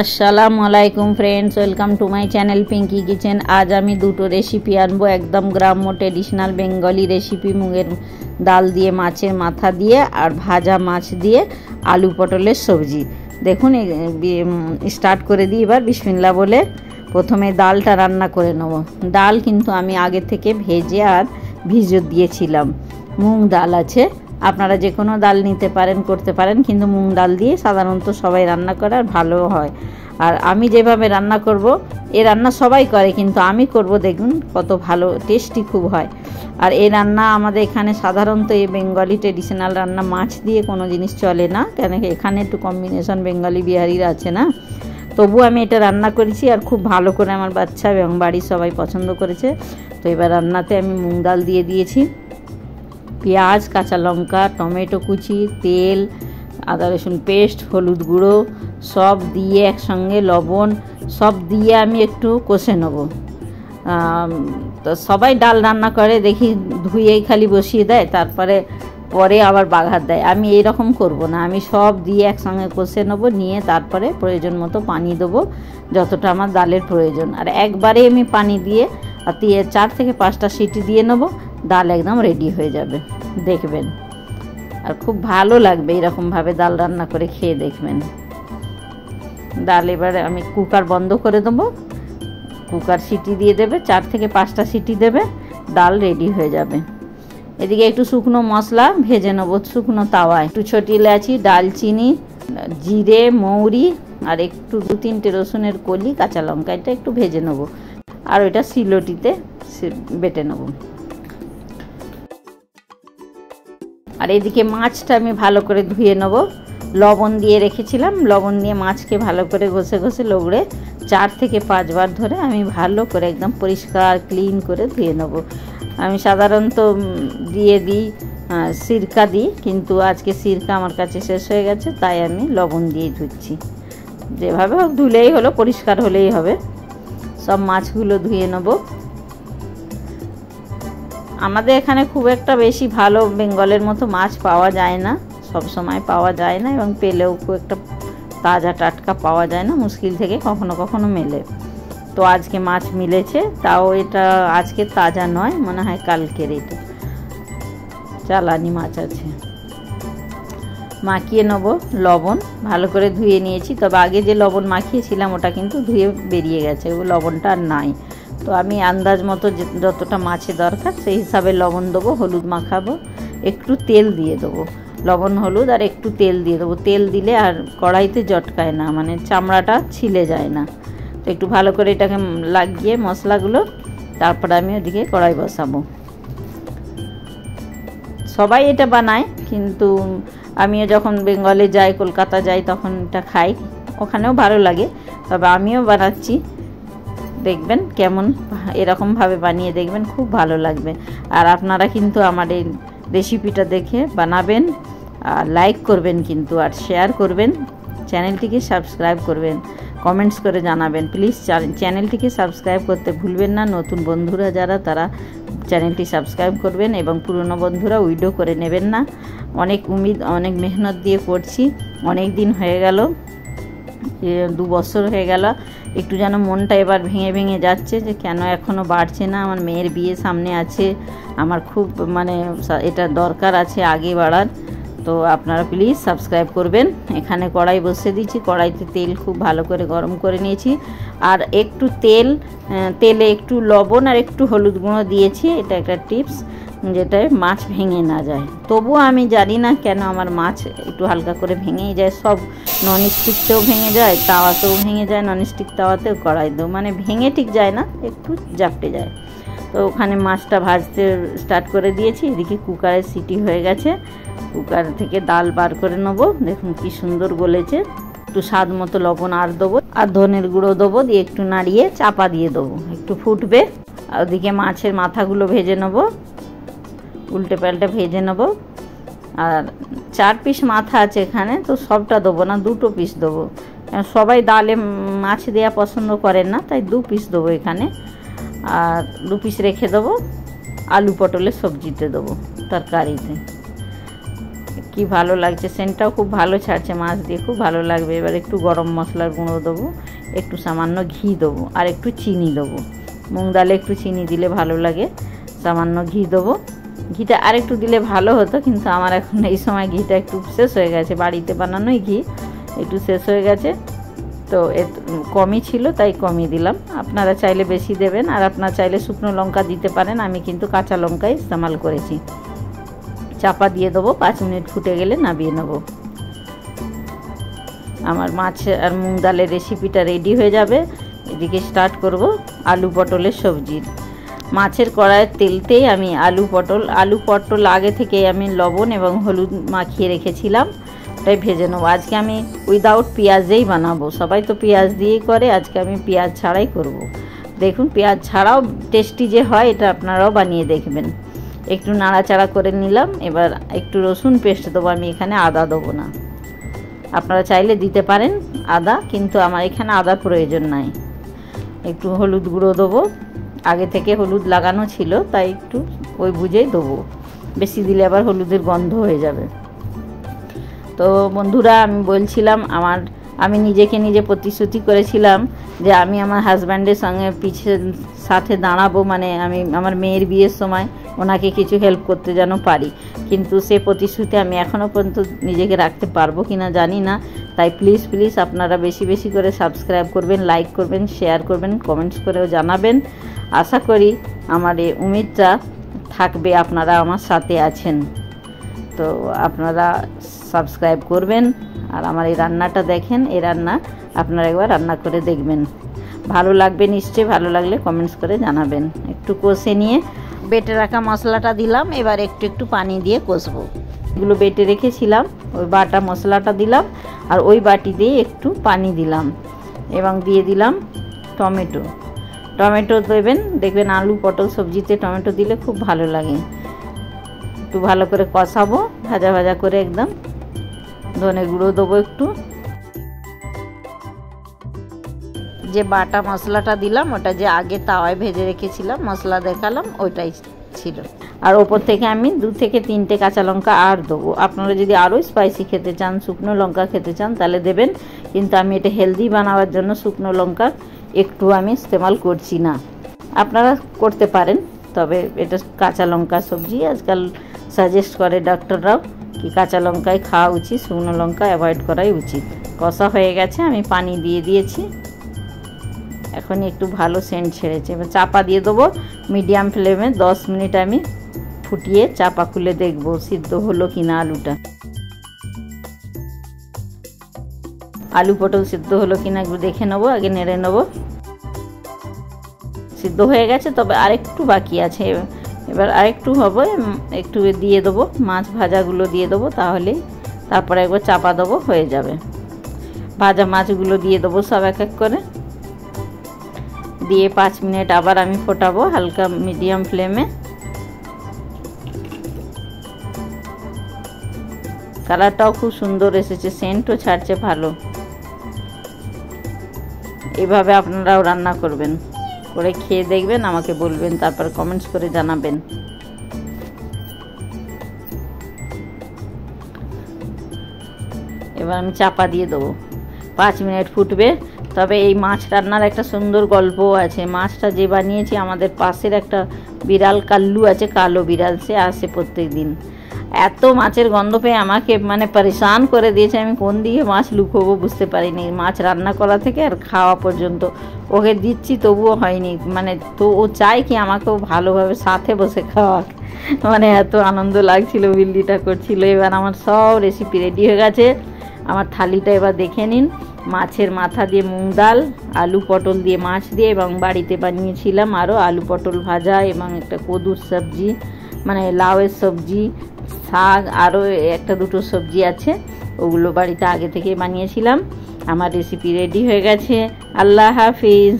আসসালামু আলাইকুম friends, welcome to my channel Pinky Kitchen. আজ আমি দুটো রেসিপি আনবো, একদম গ্রাম্য ট্রেডিশনাল বেঙ্গলি রেসিপি। মুগের ডাল দিয়ে, মাছের মাথা দিয়ে আর ভাজা মাছ দিয়ে আলু পটলের সবজি। দেখুন, স্টার্ট করে দিই এবার বিসমিল্লাহ বলে। প্রথমে ডালটা রান্না করে নেব। ডাল কিন্তু আমি আগে থেকে ভেজে আর ভিজে দিয়েছিলাম। মুগ ডাল আছে, আপনারা যে কোনো ডাল নিতে পারেন, করতে পারেন, কিন্তু মুগ ডাল দিয়ে সাধারণত সবাই রান্না করে আর ভালো হয়। আর আমি যেভাবে রান্না করব, এ রান্না সবাই করে, কিন্তু আমি করব, দেখুন কত ভালো, টেস্টি খুব হয়। আর এই রান্না আমাদের এখানে সাধারণত এই বেঙ্গলি ট্রেডিশনাল রান্না মাছ দিয়ে কোনো জিনিস চলে না, কেন এখানে একটু কম্বিনেশন বেঙ্গলি বিহারির আছে না। তবু আমি এটা রান্না করেছি আর খুব ভালো করে আমার বাচ্চা এবং বাড়ির সবাই পছন্দ করেছে। তো এবার রান্নাতে আমি মুগ ডাল দিয়ে দিয়েছি, পেঁয়াজ, কাঁচা লঙ্কা, টমেটো কুচি, তেল, আদা রসুন পেস্ট, হলুদ গুঁড়ো সব দিয়ে একসঙ্গে, লবণ সব দিয়ে আমি একটু কষে নেব। তো সবাই ডাল রান্না করে দেখি ধুয়েই খালি বসিয়ে দেয়, তারপরে পরে আবার বাঘার দেয়। আমি এইরকম করব না, আমি সব দিয়ে একসঙ্গে কষে নেব, নিয়ে তারপরে প্রয়োজন মতো পানি দেবো, যতটা আমার ডালের প্রয়োজন। আর একবারে আমি পানি দিয়ে 4 থেকে 5টা সিটি দিয়ে নেব, ডাল একদম রেডি হয়ে যাবে, দেখবেন। আর খুব ভালো লাগবে এরকমভাবে ডাল রান্না করে খেয়ে দেখবেন। ডাল এবারে আমি কুকার বন্ধ করে দেবো, কুকার সিটি দিয়ে দেবে, 4 থেকে 5টা সিটি দেবে, ডাল রেডি হয়ে যাবে। এদিকে একটু শুকনো মশলা ভেজে নেবো শুকনো তাওয়ায়। একটু ছোট এলাচি, দালচিনি, জিরে, মৌরি আর একটু 2-3টে রসুনের কলি, কাঁচা লঙ্কা, এটা একটু ভেজে নেবো। আর ওইটা শিলটিতে বেটে নেবো। আর এদিকে মাছটা আমি ভালো করে ধুয়ে নেব, লবণ দিয়ে রেখেছিলাম, লবণ দিয়ে মাছকে ভালো করে ঘষে ঘষে লগড়ে 4 থেকে 5 বার ধরে আমি ভালো করে একদম পরিষ্কার ক্লিন করে ধুয়ে নেব। আমি সাধারণত দিয়ে দিই সিরকা দিই, কিন্তু আজকে সিরকা আমার কাছে শেষ হয়ে গেছে, তাই আমি লবণ দিয়ে ধুচ্ছি। যেভাবে হোক ধুলেই হলো, পরিষ্কার হলেই হবে। সব মাছগুলো ধুয়ে নেব। আমাদের এখানে খুব একটা বেশি ভালো বেঙ্গলের মতো মাছ পাওয়া যায় না, সব সময় পাওয়া যায় না, এবং পেলেও খুব একটা তাজা টাটকা পাওয়া যায় না, মুশকিল থেকে কখনো কখনো মেলে। তো আজকে মাছ মিলেছে, তাও এটা আজকে তাজা নয়, মনে হয় কালকের, এটা চালানি মাছ আছে। মাখিয়ে নেব লবণ, ভালো করে ধুয়ে নিয়েছি, তবে আগে যে লবণ মাখিয়েছিলাম ওটা কিন্তু ধুয়ে বেরিয়ে গেছে, ও লবণটা আর নাই। তো আমি আন্দাজ মতো যতটা মাছে দরকার সেই হিসাবে লবণ দেবো, হলুদ মাখাবো, একটু তেল দিয়ে দেবো, লবণ হলুদ আর একটু তেল দিয়ে দেবো। তেল দিলে আর কড়াইতে জটকায় না, মানে চামড়াটা ছিলে যায় না। তো একটু ভালো করে এটাকে লাগিয়ে মশলাগুলো, তারপরে আমি ওদিকে কড়াই বসাবো। সবাই এটা বানায়, কিন্তু আমিও যখন বেঙ্গলে যাই, কলকাতা যাই, তখন এটা খাই, ওখানেও ভালো লাগে, তবে আমিও বানাচ্ছি। দেখবেন কেমন, এরকমভাবে বানিয়ে দেখবেন, খুব ভালো লাগবে। আর আপনারা কিন্তু আমার এই রেসিপিটা দেখে বানাবেন, আর লাইক করবেন কিন্তু, আর শেয়ার করবেন, চ্যানেলটিকে সাবস্ক্রাইব করবেন, কমেন্টস করে জানাবেন। প্লিজ চ্যানেলটিকে সাবস্ক্রাইব করতে ভুলবেন না। নতুন বন্ধুরা যারা, তারা চ্যানেলটি সাবস্ক্রাইব করবেন, এবং পুরনো বন্ধুরা উইডো করে নেবেন না। অনেক অনেক মেহনত দিয়ে করছি, অনেক দিন হয়ে গেল, 2 বছর হয়ে গেল। একটু যেন মনটা এবার ভেঙে ভেঙে যাচ্ছে যে কেন এখনও বাড়ছে না। আমার মেয়ের বিয়ে সামনে আছে, আমার খুব মানে এটা দরকার আছে আগে বাড়ার। তো আপনারা প্লিজ সাবস্ক্রাইব করবেন। এখানে কড়াই বসিয়ে দিয়েছি, কড়াইতে তেল খুব ভালো করে গরম করে নিয়েছি, আর একটু তেলে একটু লবণ আর একটু হলুদ গুঁড়ো দিয়েছি। এটা একটা টিপস, যেটায় মাছ ভেঙে না যায়। তবুও আমি জানি না কেন আমার মাছ একটু হালকা করে ভেঙেই যায়। সব ননস্টিকতেও ভেঙে যায়, তাওয়াতেও ভেঙে যায়, ননস্টিক তাওয়াতেও, কড়াইতেও, মানে ভেঙে ঠিক যায় না, একটু জাপটে যায়। তো ওখানে মাছটা ভাজতে স্টার্ট করে দিয়েছি। এদিকে কুকারের সিটি হয়ে গেছে, কুকার থেকে ডাল বার করে নেবো। দেখুন কি সুন্দর গলেছে। একটু স্বাদ মতো লবণ আর দেবো, আর ধনের গুঁড়ো দেবো, দিয়ে একটু নাড়িয়ে চাপা দিয়ে দেবো, একটু ফুটবে। আর ওদিকে মাছের মাথাগুলো ভেজে নেবো, উল্টে পাল্টে ভেজে নেব। আর 4 পিস মাথা আছে এখানে, তো সবটা দেবো না, 2টো পিস দেবো। সবাই ডালে মাছ দেওয়া পছন্দ করেন না, তাই 2 পিস দেবো এখানে। আর 2 পিস রেখে দেবো আলু পটলের সবজিতে দেবো, তরকারিতে। কি ভালো লাগছে, সেন্টটাও খুব ভালো ছাড়ছে, মাছ দিয়ে খুব ভালো লাগবে। এবার একটু গরম মশলার গুঁড়ো দেবো, একটু সামান্য ঘি দেবো আর একটু চিনি দেবো। মুগ ডালে একটু চিনি দিলে ভালো লাগে। সামান্য ঘি দেবো, ঘিটা আর একটু দিলে ভালো হতো, কিন্তু আমার এখন এই সময় ঘিটা একটু শেষ হয়ে গেছে, বাড়িতে বানানোই ঘি একটু শেষ হয়ে গেছে, তো কমই ছিল তাই কমই দিলাম। আপনারা চাইলে বেশি দেবেন, আর আপনারা চাইলে শুকনো লঙ্কা দিতে পারেন, আমি কিন্তু কাঁচা লঙ্কাই ইস্তেমাল করেছি। চাপা দিয়ে দেবো, 5 মিনিট ফুটে গেলে নামিয়ে নেব। আমার মাছ আর মুগ ডালের রেসিপিটা রেডি হয়ে যাবে। এদিকে স্টার্ট করব আলু পটলের সবজি। মাছের কড়াইয়ের তেলতেই আমি আলু পটল আগে থেকে আমি লবণ এবং হলুদ মাখিয়ে রেখেছিলাম, ওটাই ভেজে নেবো। আজকে আমি উইদাউট পেঁয়াজেই বানাবো, সবাই তো পেঁয়াজ দিয়েই করে, আজকে আমি পেঁয়াজ ছাড়াই করব। দেখুন পেঁয়াজ ছাড়াও টেস্টি যে হয়, এটা আপনারাও বানিয়ে দেখবেন। একটু নাড়াচাড়া করে নিলাম। এবার একটু রসুন পেস্ট দেবো, আমি এখানে আদা দেবো না, আপনারা চাইলে দিতে পারেন আদা, কিন্তু আমার এখানে আদার প্রয়োজন নাই। একটু হলুদ গুঁড়ো দেবো, আগে থেকে হলুদ লাগানো ছিল তাই একটু ওই বুঝেই দেবো, বেশি দিলে আবার হলুদের গন্ধ হয়ে যাবে। তো বন্ধুরা, আমি বলছিলাম আমি নিজেকে নিজে প্রতিশ্রুতি করেছিলাম যে আমি আমার হাজব্যান্ডের সঙ্গে সাথে দাঁড়াবো, মানে আমি আমার মেয়ের বিয়ের সময় ওনাকে কিছু হেল্প করতে যেন পারি, কিন্তু সে প্রতিশ্রুতি আমি এখনও পর্যন্ত নিজেকে রাখতে পারবো কিনা জানি না। তাই প্লিজ আপনারা বেশি বেশি করে সাবস্ক্রাইব করবেন, লাইক করবেন, শেয়ার করবেন, কমেন্টস করেও জানাবেন। আশা করি আমার এই উম্মিদটা থাকবে, আপনারা আমার সাথে আছেন। তো আপনারা সাবস্ক্রাইব করবেন আর আমার এই রান্নাটা দেখেন, এই রান্না আপনারা একবার রান্না করে দেখবেন, ভালো লাগবে নিশ্চয়ই। ভালো লাগলে কমেন্টস করে জানাবেন। একটু কষে নিয়ে বেটে রাখা মশলাটা দিলাম, এবার একটু পানি দিয়ে কষবো। এগুলো বেটে রেখেছিলাম, ওই বাটা মশলাটা দিলাম, আর ওই বাটি দিয়ে একটু পানি দিলাম, এবং দিয়ে দিলাম টমেটো দেবেন। দেখবেন আলু পটল সবজিতে টমেটো দিলে খুব ভালো লাগে। একটু ভালো করে কষাবো, ভাজা করে একদম। ধনে গুঁড়ো দেবো একটু, যে বাটা মশলাটা দিলাম ওটা যে আগে তাওয়ায় ভেজে রেখেছিলাম, মশলা দেখালাম ওইটাই ছিল। আর ওপর থেকে আমি 2 থেকে 3টে কাঁচা লঙ্কা আর দেবো। আপনারা যদি আরও স্পাইসি খেতে চান, শুকনো লঙ্কা খেতে চান, তাহলে দেবেন, কিন্তু আমি এটা হেলদি বানাবার জন্য শুকনো লঙ্কা একটু আমি ইস্তেমাল করছি না। আপনারা করতে পারেন, তবে এটা কাঁচা লঙ্কা সবজি, আজকাল সাজেস্ট করে ডাক্তাররাও কি কাঁচা লঙ্কাই খাওয়া উচিত, শুকনো লঙ্কা অ্যাভয়েড করাই উচিত। কষা হয়ে গেছে, আমি পানি দিয়ে দিয়েছি, এখন একটু ভালো সেন্ট ছেড়েছে। এবার চাপা দিয়ে দেবো মিডিয়াম ফ্লেমে। 10 মিনিট আমি ফুটিয়ে চাপা খুলে দেখবো সিদ্ধ হলো কিনা আলুটা। আলু পটল সিদ্ধ হলো কিনা একটু দেখে নেবো, আগে নেড়ে নেবো। সিদ্ধ হয়ে গেছে, তবে আরেকটু বাকি আছে, এবার আরেকটু হবে। একটু দিয়ে দেবো, মাছ ভাজাগুলো দিয়ে দেবো, তারপরে একবার চাপা দেবো, হয়ে যাবে। ভাজা মাছগুলো দিয়ে দেবো সব এক করে, দিয়ে 5 মিনিট আবার আমি ফোটাবো হালকা মিডিয়াম ফ্লেমে। কালারটাও খুব সুন্দর এসেছে, সেন্টও ছাড়ছে ভালো। এভাবে আপনারাও রান্না করবেন, করে খেয়ে দেখবেন, আমাকে বলবেন, তারপর কমেন্টস করে জানাবেন। এবার আমি চাপা দিয়ে দেবো, 5 মিনিট ফুটবে। তবে এই মাছ রান্নার একটা সুন্দর গল্পও আছে। মাছটা যে বানিয়েছি, আমাদের পাশের একটা বিড়াল কাল্লু আছে, কালো বিড়াল, সে আসে প্রত্যেক দিন। এত মাছের গন্ধ পেয়ে আমাকে মানে পরেশান করে দিয়েছে, আমি কোন দিকে মাছ লুকোবো বুঝতে পারিনি। মাছ রান্না করা থেকে আর খাওয়া পর্যন্ত ওকে দিচ্ছি, তবুও হয়নি। মানে তো ও চায় কি আমাকেও ভালোভাবে সাথে বসে খাওয়াক, মানে এত আনন্দ লাগছিল, বিল্লিটা করছিল। এবার আমার সব রেসিপি রেডি হয়ে গেছে। আমার থালিটা এবার দেখে নিন। মাছের মাথা দিয়ে মুগ ডাল, আলু পটল দিয়ে মাছ দিয়ে, এবং বাড়িতে বানিয়েছিলাম আরও আলু পটল ভাজা, এবং একটা কদুর সবজি, মানে লাউয়ের সবজি, শাক, আরও 1-2টো সবজি আছে, ওগুলো বাড়িতে আগে থেকে বানিয়েছিলাম। আমার রেসিপি রেডি হয়ে গেছে। আল্লাহ হাফিজ।